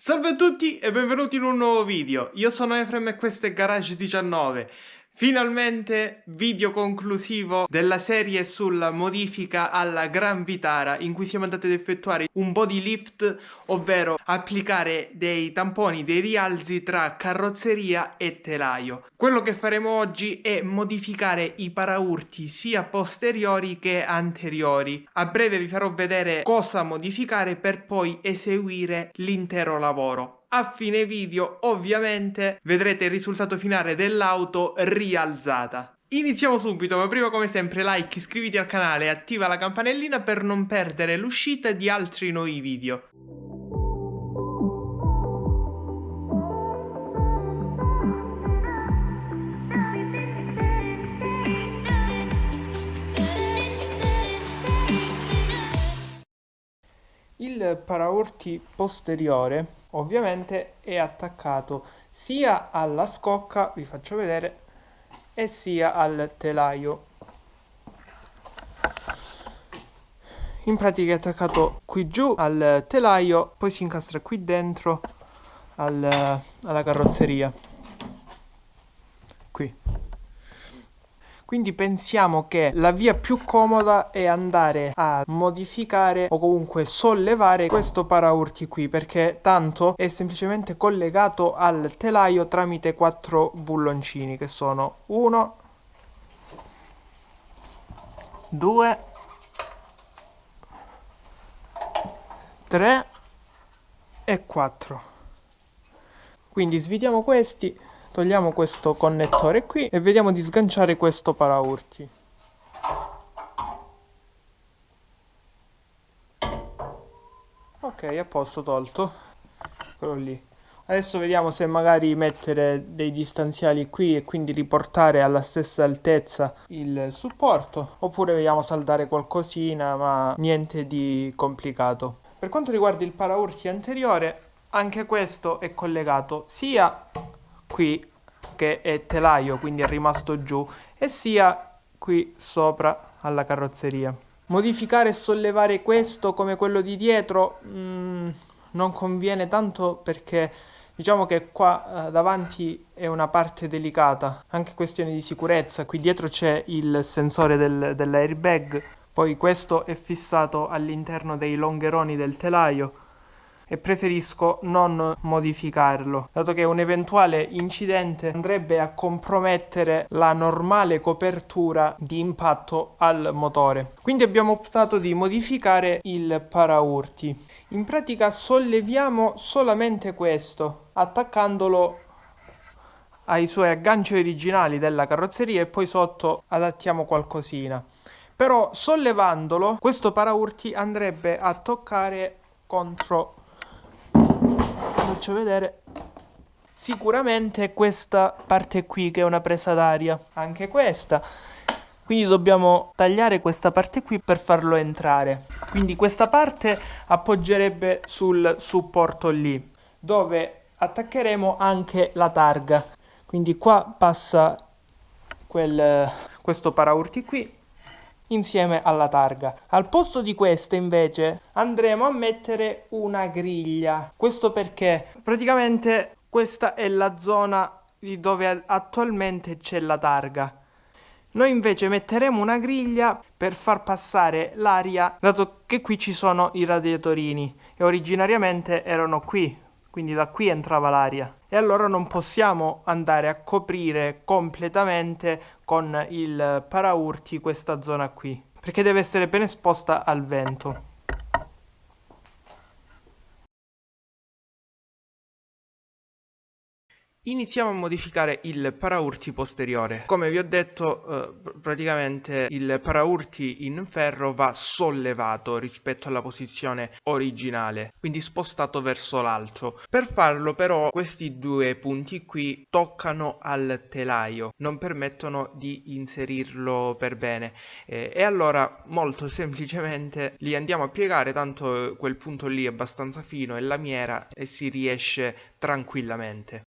Salve a tutti e benvenuti in un nuovo video. Io sono Efrem e questo è Garage 19. Finalmente video conclusivo della serie sulla modifica alla Gran Vitara, in cui siamo andati ad effettuare un body lift, ovvero applicare dei tamponi, dei rialzi tra carrozzeria e telaio. Quello che faremo oggi è modificare i paraurti sia posteriori che anteriori. A breve vi farò vedere cosa modificare per poi eseguire l'intero lavoro. A fine video ovviamente vedrete il risultato finale dell'auto rialzata. Iniziamo subito, ma prima come sempre like, iscriviti al canale e attiva la campanellina per non perdere l'uscita di altri nuovi video. Il paraurti posteriore ovviamente è attaccato sia alla scocca, vi faccio vedere, e sia al telaio. In pratica è attaccato qui giù al telaio, poi si incastra qui dentro alla carrozzeria. Qui. Quindi pensiamo che la via più comoda è andare a modificare o comunque sollevare questo paraurti qui, perché tanto è semplicemente collegato al telaio tramite 4 bulloncini che sono 1, 2, 3 e 4. Quindi svitiamo questi, togliamo questo connettore qui e vediamo di sganciare questo paraurti. Ok, a posto, tolto. Quello lì. Adesso vediamo se magari mettere dei distanziali qui e quindi riportare alla stessa altezza il supporto, oppure vediamo saldare qualcosina, ma niente di complicato. Per quanto riguarda il paraurti anteriore, anche questo è collegato sia qui, che è telaio, quindi è rimasto giù, e sia qui sopra alla carrozzeria. Modificare e sollevare questo come quello di dietro non conviene tanto, perché diciamo che qua davanti è una parte delicata, anche questione di sicurezza. Qui dietro c'è il sensore dell'airbag, poi questo è fissato all'interno dei longheroni del telaio e preferisco non modificarlo, dato che un eventuale incidente andrebbe a compromettere la normale copertura di impatto al motore. Quindi abbiamo optato di modificare il paraurti. In pratica solleviamo solamente questo, attaccandolo ai suoi agganci originali della carrozzeria, e poi sotto adattiamo qualcosina. Però sollevandolo, questo paraurti andrebbe a toccare contro, faccio vedere, sicuramente questa parte qui, che è una presa d'aria, anche questa. Quindi dobbiamo tagliare questa parte qui per farlo entrare. Quindi questa parte appoggerebbe sul supporto lì, dove attaccheremo anche la targa. Quindi qua passa questo paraurti qui insieme alla targa. Al posto di queste invece andremo a mettere una griglia. Questo perché praticamente questa è la zona di dove attualmente c'è la targa. Noi invece metteremo una griglia per far passare l'aria, dato che qui ci sono i radiatorini e originariamente erano qui, quindi da qui entrava l'aria. E allora non possiamo andare a coprire completamente con il paraurti questa zona qui, perché deve essere ben esposta al vento. Iniziamo a modificare il paraurti posteriore. Come vi ho detto, praticamente il paraurti in ferro va sollevato rispetto alla posizione originale, quindi spostato verso l'alto. Per farlo però questi due punti qui toccano al telaio, non permettono di inserirlo per bene, e allora molto semplicemente li andiamo a piegare, tanto quel punto lì è abbastanza fino, è lamiera e si riesce tranquillamente.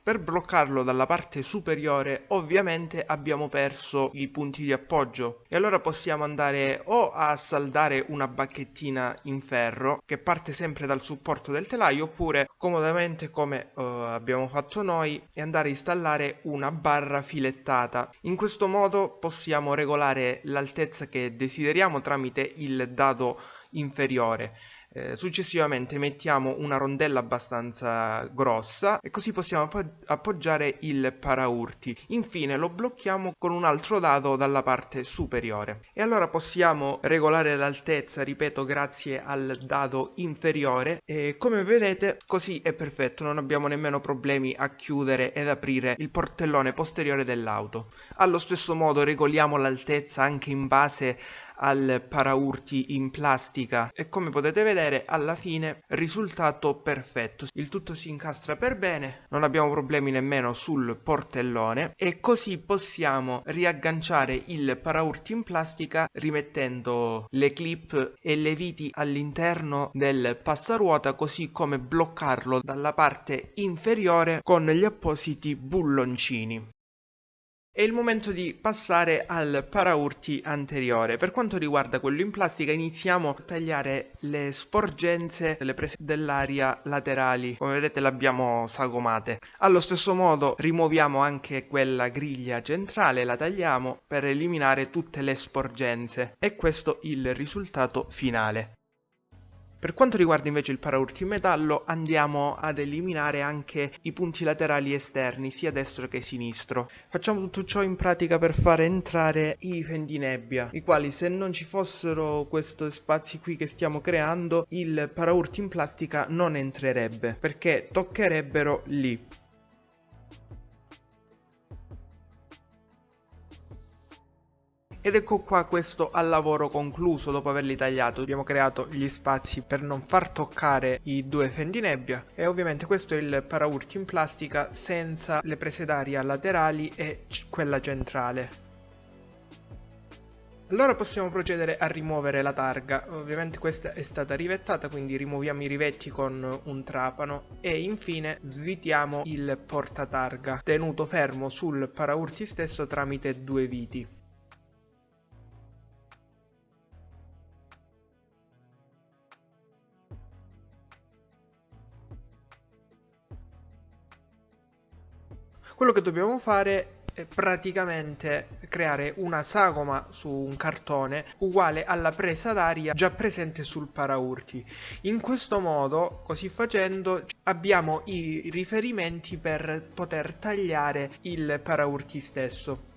Per bloccarlo dalla parte superiore ovviamente abbiamo perso i punti di appoggio e allora possiamo andare o a saldare una bacchettina in ferro che parte sempre dal supporto del telaio, oppure comodamente come abbiamo fatto noi e andare a installare una barra filettata. In questo modo possiamo regolare l'altezza che desideriamo tramite il dado inferiore. Successivamente mettiamo una rondella abbastanza grossa e così possiamo appoggiare il paraurti. Infine lo blocchiamo con un altro dado dalla parte superiore e allora possiamo regolare l'altezza, ripeto, grazie al dado inferiore, e come vedete così è perfetto, non abbiamo nemmeno problemi a chiudere ed aprire il portellone posteriore dell'auto. Allo stesso modo regoliamo l'altezza anche in base al paraurti in plastica e come potete vedere alla fine risultato perfetto, il tutto si incastra per bene, non abbiamo problemi nemmeno sul portellone e così possiamo riagganciare il paraurti in plastica rimettendo le clip e le viti all'interno del passaruota, così come bloccarlo dalla parte inferiore con gli appositi bulloncini. È il momento di passare al paraurti anteriore. Per quanto riguarda quello in plastica, iniziamo a tagliare le sporgenze delle prese dell'aria laterali. Come vedete le abbiamo sagomate. Allo stesso modo rimuoviamo anche quella griglia centrale, la tagliamo per eliminare tutte le sporgenze. E questo il risultato finale. Per quanto riguarda invece il paraurti in metallo, andiamo ad eliminare anche i punti laterali esterni, sia destro che sinistro. Facciamo tutto ciò in pratica per fare entrare i fendinebbia, i quali, se non ci fossero questi spazi qui che stiamo creando, il paraurti in plastica non entrerebbe, perché toccherebbero lì. Ed ecco qua questo al lavoro concluso dopo averli tagliato. Abbiamo creato gli spazi per non far toccare i due fendinebbia e ovviamente questo è il paraurti in plastica senza le prese d'aria laterali e quella centrale. Allora possiamo procedere a rimuovere la targa. Ovviamente questa è stata rivettata, quindi rimuoviamo i rivetti con un trapano e infine svitiamo il portatarga tenuto fermo sul paraurti stesso tramite due viti. Quello che dobbiamo fare è praticamente creare una sagoma su un cartone uguale alla presa d'aria già presente sul paraurti. In questo modo, così facendo, abbiamo i riferimenti per poter tagliare il paraurti stesso.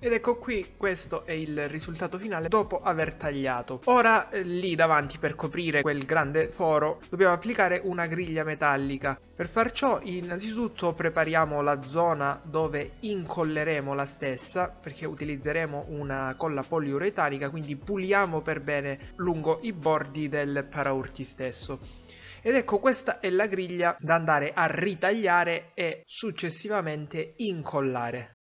Ed ecco qui, questo è il risultato finale dopo aver tagliato. Ora lì davanti, per coprire quel grande foro, dobbiamo applicare una griglia metallica. Per far ciò innanzitutto prepariamo la zona dove incolleremo la stessa, perché utilizzeremo una colla poliuretanica, quindi puliamo per bene lungo i bordi del paraurti stesso. Ed ecco, questa è la griglia da andare a ritagliare e successivamente incollare.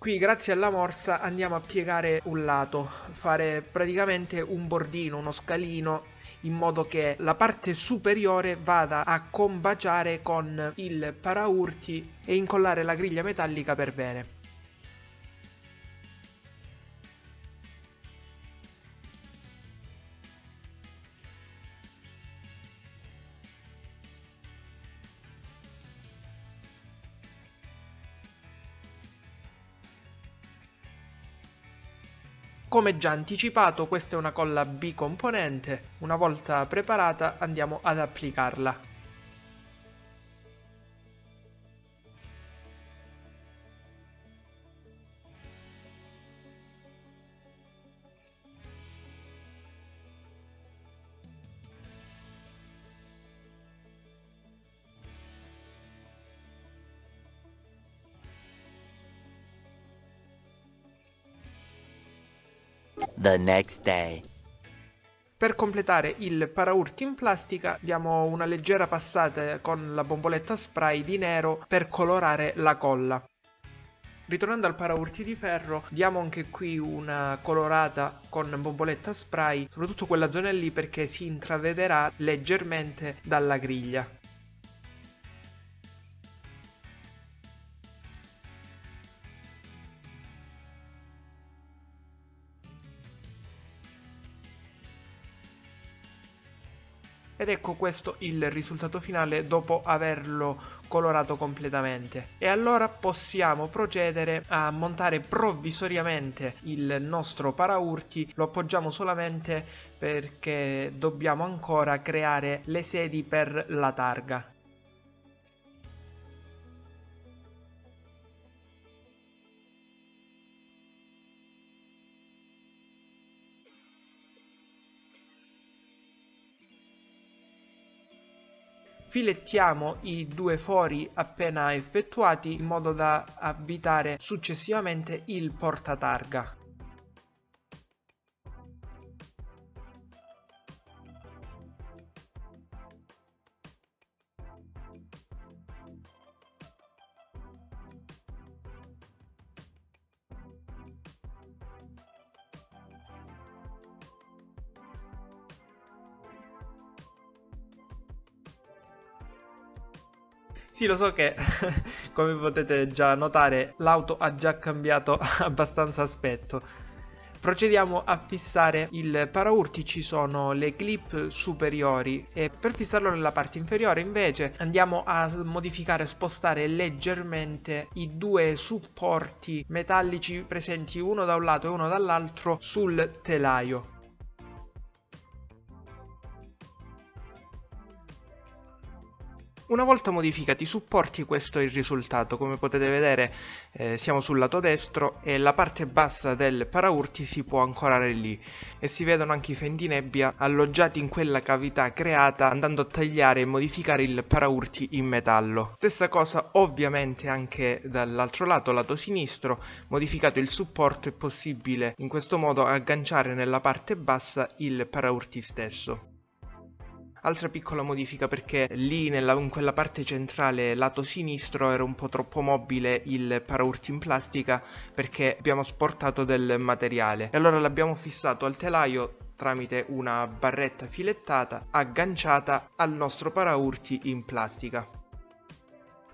Qui grazie alla morsa andiamo a piegare un lato, fare praticamente un bordino, uno scalino, in modo che la parte superiore vada a combaciare con il paraurti e incollare la griglia metallica per bene. Come già anticipato, questa è una colla bicomponente. Una volta preparata andiamo ad applicarla. The next day. Per completare il paraurti in plastica diamo una leggera passata con la bomboletta spray di nero per colorare la colla. Ritornando al paraurti di ferro, diamo anche qui una colorata con bomboletta spray, soprattutto quella zona lì perché si intravederà leggermente dalla griglia. Ed ecco questo il risultato finale dopo averlo colorato completamente. E allora possiamo procedere a montare provvisoriamente il nostro paraurti. Lo appoggiamo solamente perché dobbiamo ancora creare le sedi per la targa. Filettiamo i due fori appena effettuati in modo da avvitare successivamente il portatarga. Sì, lo so che, come potete già notare, l'auto ha già cambiato abbastanza aspetto. Procediamo a fissare il paraurti, ci sono le clip superiori e per fissarlo nella parte inferiore invece andiamo a modificare e spostare leggermente i due supporti metallici presenti uno da un lato e uno dall'altro sul telaio. Una volta modificati i supporti, questo è il risultato. Come potete vedere siamo sul lato destro e la parte bassa del paraurti si può ancorare lì e si vedono anche i fendinebbia alloggiati in quella cavità creata andando a tagliare e modificare il paraurti in metallo. Stessa cosa ovviamente anche dall'altro lato sinistro, modificato il supporto è possibile in questo modo agganciare nella parte bassa il paraurti stesso. Altra piccola modifica perché lì in quella parte centrale lato sinistro era un po' troppo mobile il paraurti in plastica perché abbiamo asportato del materiale e allora l'abbiamo fissato al telaio tramite una barretta filettata agganciata al nostro paraurti in plastica.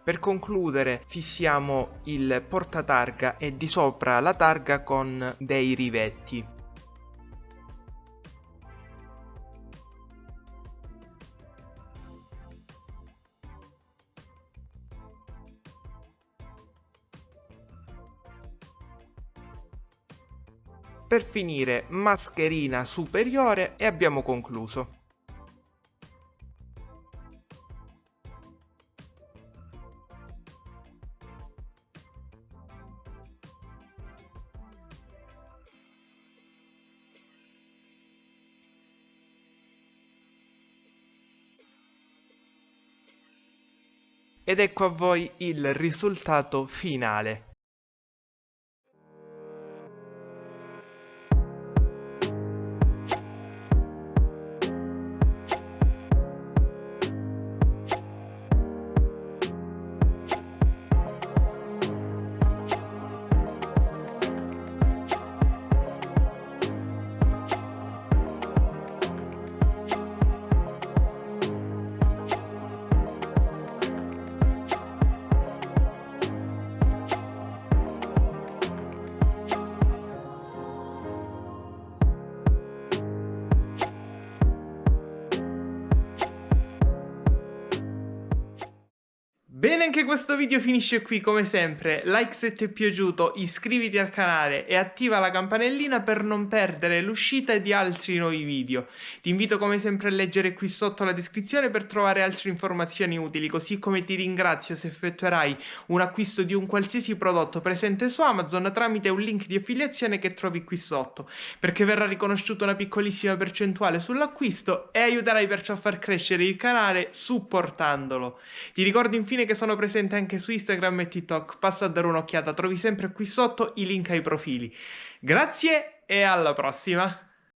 Per concludere fissiamo il portatarga e di sopra la targa con dei rivetti. Per finire mascherina superiore e abbiamo concluso. Ed ecco a voi il risultato finale. Bene, anche questo video finisce qui come sempre. Like se ti è piaciuto, iscriviti al canale e attiva la campanellina per non perdere l'uscita di altri nuovi video. Ti invito come sempre a leggere qui sotto la descrizione per trovare altre informazioni utili, così come ti ringrazio se effettuerai un acquisto di un qualsiasi prodotto presente su Amazon tramite un link di affiliazione che trovi qui sotto, perché verrà riconosciuta una piccolissima percentuale sull'acquisto e aiuterai perciò a far crescere il canale supportandolo. Ti ricordo infine che sono presente anche su Instagram e TikTok, passa a dare un'occhiata, trovi sempre qui sotto i link ai profili. Grazie e alla prossima!